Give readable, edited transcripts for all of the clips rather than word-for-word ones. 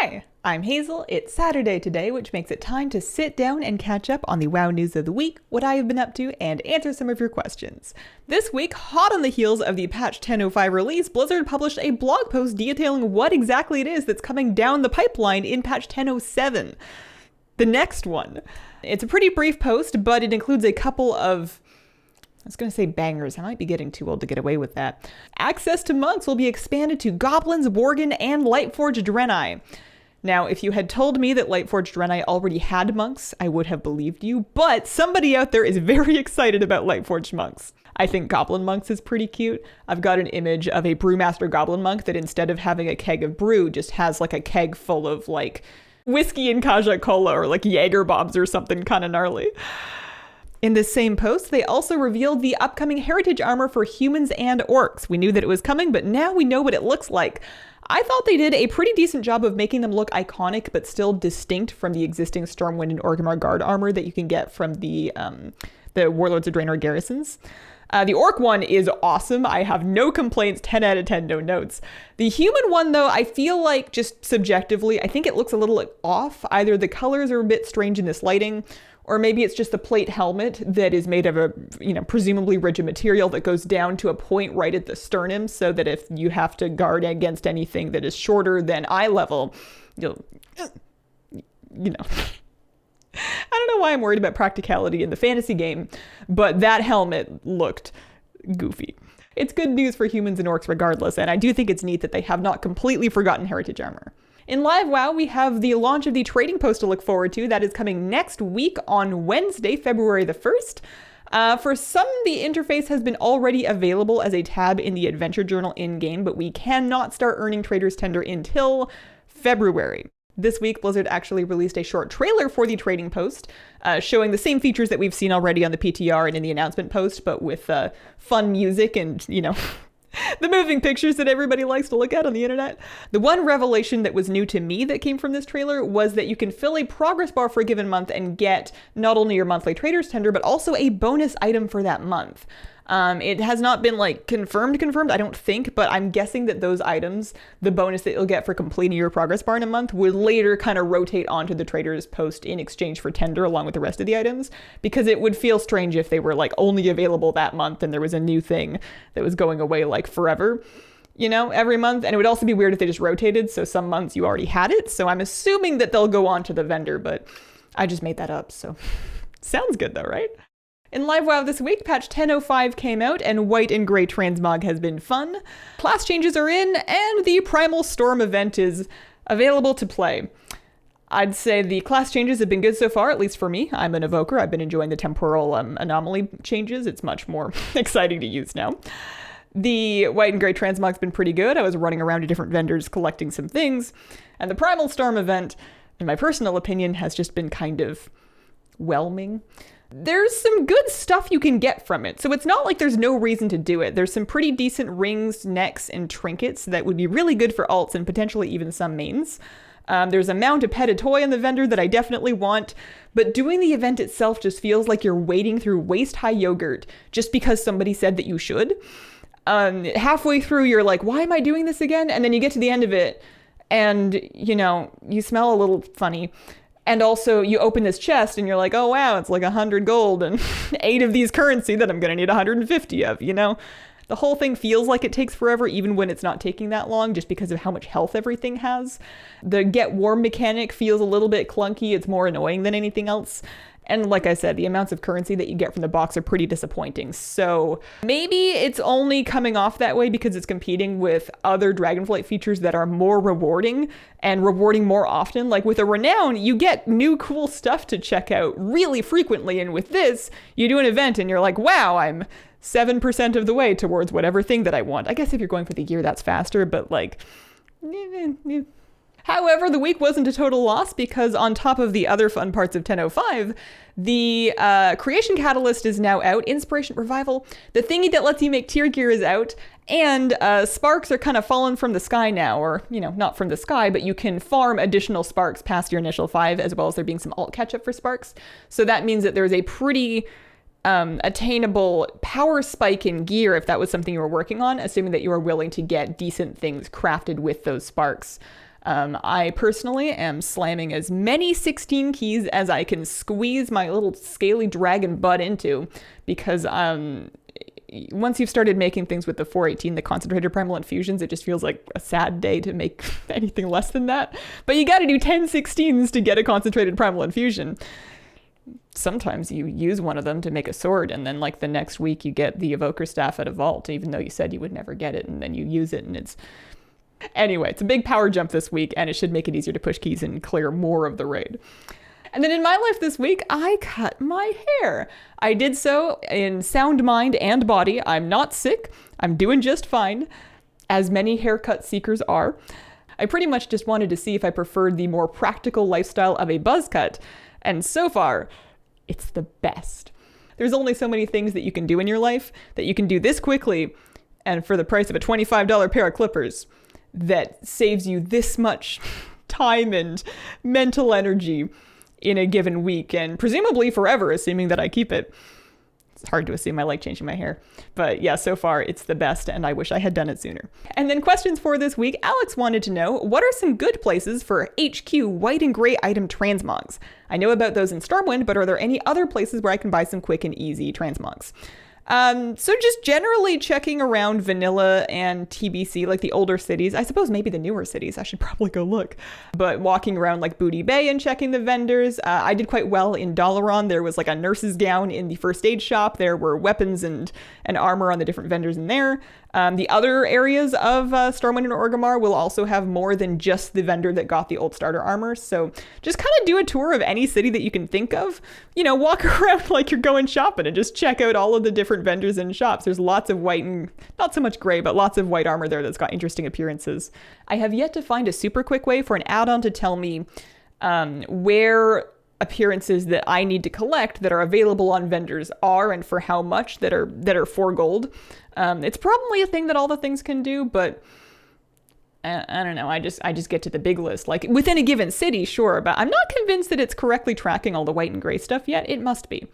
Hi, I'm Hazel. It's Saturday today, which makes it time to sit down and catch up on the WoW news of the week, what I have been up to, and answer some of your questions. This week, hot on the heels of the patch 10.05 release, Blizzard published a blog post detailing what exactly it is that's coming down the pipeline in patch 10.07. The next one. It's a pretty brief post, but it includes a couple of, I was going to say bangers. I might be getting too old to get away with that. Access to monks will be expanded to Goblins, Worgen, and Lightforged Draenei. Now, if you had told me that Lightforged Draenei already had monks, I would have believed you, but somebody out there is very excited about Lightforged monks. I think Goblin monks is pretty cute. I've got an image of a Brewmaster Goblin monk that instead of having a keg of brew, just has like a keg full of like whiskey and Kaja Cola or like Jaeger bombs or something kind of gnarly. In this same post, they also revealed the upcoming heritage armor for humans and orcs. We knew that it was coming, but now we know what it looks like. I thought they did a pretty decent job of making them look iconic, but still distinct from the existing Stormwind and Orgrimmar Guard armor that you can get from the Warlords of Draenor garrisons. The orc one is awesome. I have no complaints, 10 out of 10, no notes. The human one, though, I feel like just subjectively, I think it looks a little off. Either the colors are a bit strange in this lighting, or maybe it's just the plate helmet that is made of a, presumably rigid material that goes down to a point right at the sternum, so that if you have to guard against anything that is shorter than eye level, you'll, I don't know why I'm worried about practicality in the fantasy game, but that helmet looked goofy. It's good news for humans and orcs regardless, and I do think it's neat that they have not completely forgotten heritage armor. In live WoW, we have the launch of the trading post to look forward to. That is coming next week on Wednesday, February the 1st. For some, the interface has been already available as a tab in the Adventure Journal in-game, but we cannot start earning Trader's Tender until February. This week, Blizzard actually released a short trailer for the trading post, showing the same features that we've seen already on the PTR and in the announcement post, but with fun music and, the moving pictures that everybody likes to look at on the internet. The one revelation that was new to me that came from this trailer was that you can fill a progress bar for a given month and get not only your monthly Trader's Tender, but also a bonus item for that month. It has not been confirmed, I don't think, but I'm guessing that those items, the bonus that you'll get for completing your progress bar in a month, would later kind of rotate onto the trader's post in exchange for tender along with the rest of the items, because it would feel strange if they were only available that month and there was a new thing that was going away forever, every month. And it would also be weird if they just rotated, so some months you already had it. So I'm assuming that they'll go on to the vendor, but I just made that up, so sounds good though, right? In live WoW this week, patch 10.05 came out, and white and gray transmog has been fun. Class changes are in, and the Primal Storm event is available to play. I'd say the class changes have been good so far, at least for me. I'm an evoker. I've been enjoying the temporal anomaly changes. It's much more exciting to use now. The white and gray transmog's been pretty good. I was running around to different vendors collecting some things. And the Primal Storm event, in my personal opinion, has just been kind of whelming. There's some good stuff you can get from it, so it's not like there's no reason to do it. There's some pretty decent rings, necks, and trinkets that would be really good for alts and potentially even some mains. There's a mount, a pet, a toy in the vendor that I definitely want, but doing the event itself just feels like you're wading through waist-high yogurt just because somebody said that you should. Halfway through, you're like, why am I doing this again? And then you get to the end of it, and, you smell a little funny. And also, you open this chest and you're like, oh, wow, it's 100 gold and 8 of these currency that I'm going to need 150 of, The whole thing feels like it takes forever, even when it's not taking that long, just because of how much health everything has. The get warm mechanic feels a little bit clunky. It's more annoying than anything else. And like I said, the amounts of currency that you get from the box are pretty disappointing. So maybe it's only coming off that way because it's competing with other Dragonflight features that are more rewarding and rewarding more often. Like with a Renown, you get new cool stuff to check out really frequently. And with this, you do an event and you're like, wow, I'm 7% of the way towards whatever thing that I want. I guess if you're going for the gear, that's faster, but However, the week wasn't a total loss because on top of the other fun parts of 10.05, the Creation Catalyst is now out, Inspiration Revival, the thingy that lets you make tier gear is out, and sparks are kind of falling from the sky now, or, not from the sky, but you can farm additional sparks past your initial 5, as well as there being some alt catch-up for sparks. So that means that there's a pretty attainable power spike in gear if that was something you were working on, assuming that you were willing to get decent things crafted with those sparks. I personally am slamming as many 16 keys as I can squeeze my little scaly dragon butt into, because once you've started making things with the 418, the concentrated primal infusions, it just feels like a sad day to make anything less than that. But you gotta do 10 16s to get a concentrated primal infusion. Sometimes you use one of them to make a sword, and then like the next week you get the evoker staff at a vault, even though you said you would never get it, and then you use it, and it's... Anyway, it's a big power jump this week, and it should make it easier to push keys and clear more of the raid. And then in my life this week, I cut my hair. I did so in sound mind and body. I'm not sick. I'm doing just fine, as many haircut seekers are. I pretty much just wanted to see if I preferred the more practical lifestyle of a buzz cut, and so far, it's the best. There's only so many things that you can do in your life that you can do this quickly, and for the price of a $25 pair of clippers, that saves you this much time and mental energy in a given week, and presumably forever, assuming that I keep it. It's hard to assume I like changing my hair. But yeah, so far it's the best, and I wish I had done it sooner. And then questions for this week. Alex wanted to know, what are some good places for HQ white and gray item transmogs? I know about those in Stormwind, but are there any other places where I can buy some quick and easy transmogs? So just generally checking around vanilla and TBC, like the older cities. I suppose maybe the newer cities. I should probably go look. But walking around like Booty Bay and checking the vendors. I did quite well in Dalaran. There was like a nurse's gown in the first aid shop. There were weapons and armor on the different vendors in there. The other areas of Stormwind and Orgrimmar will also have more than just the vendor that got the old starter armor. So just kind of do a tour of any city that you can think of. You know, walk around like you're going shopping and just check out all of the different vendors and shops. There's lots of white and not so much gray, but lots of white armor there that's got interesting appearances. I have yet to find a super quick way for an add-on to tell me where appearances that I need to collect that are available on vendors are, and for how much that are 4 gold. It's probably a thing that all the things can do, but I don't know. I just get to the big list. Like within a given city, sure, but I'm not convinced that it's correctly tracking all the white and gray stuff yet. It must be.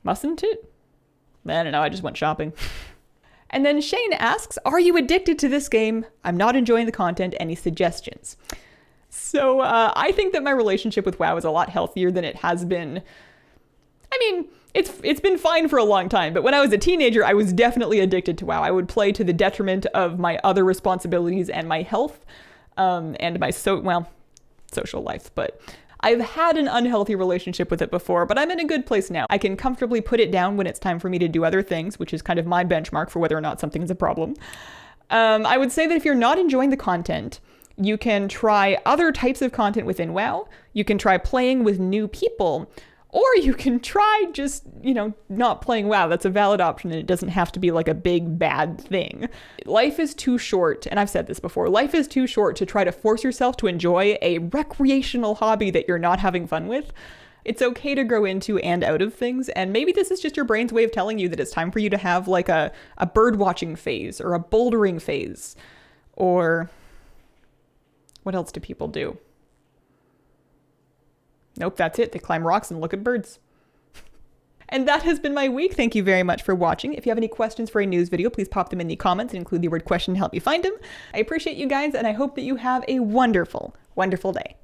Mustn't it? I don't know. I just went shopping. And then Shane asks, are you addicted to this game? I'm not enjoying the content. Any suggestions? So I think that my relationship with WoW is a lot healthier than it has been. I mean, it's been fine for a long time, but when I was a teenager, I was definitely addicted to WoW. I would play to the detriment of my other responsibilities and my health, and my social life. But I've had an unhealthy relationship with it before, but I'm in a good place now. I can comfortably put it down when it's time for me to do other things, which is kind of my benchmark for whether or not something's a problem. I would say that if you're not enjoying the content, you can try other types of content within WoW. You can try playing with new people, or you can try just, not playing WoW. That's a valid option, and it doesn't have to be like a big bad thing. Life is too short, and I've said this before, life is too short to try to force yourself to enjoy a recreational hobby that you're not having fun with. It's okay to grow into and out of things, and maybe this is just your brain's way of telling you that it's time for you to have like a bird watching phase, or a bouldering phase, or... what else do people do? Nope, that's it. They climb rocks and look at birds. And that has been my week. Thank you very much for watching. If you have any questions for a news video, please pop them in the comments and include the word question to help me find them. I appreciate you guys, and I hope that you have a wonderful, wonderful day.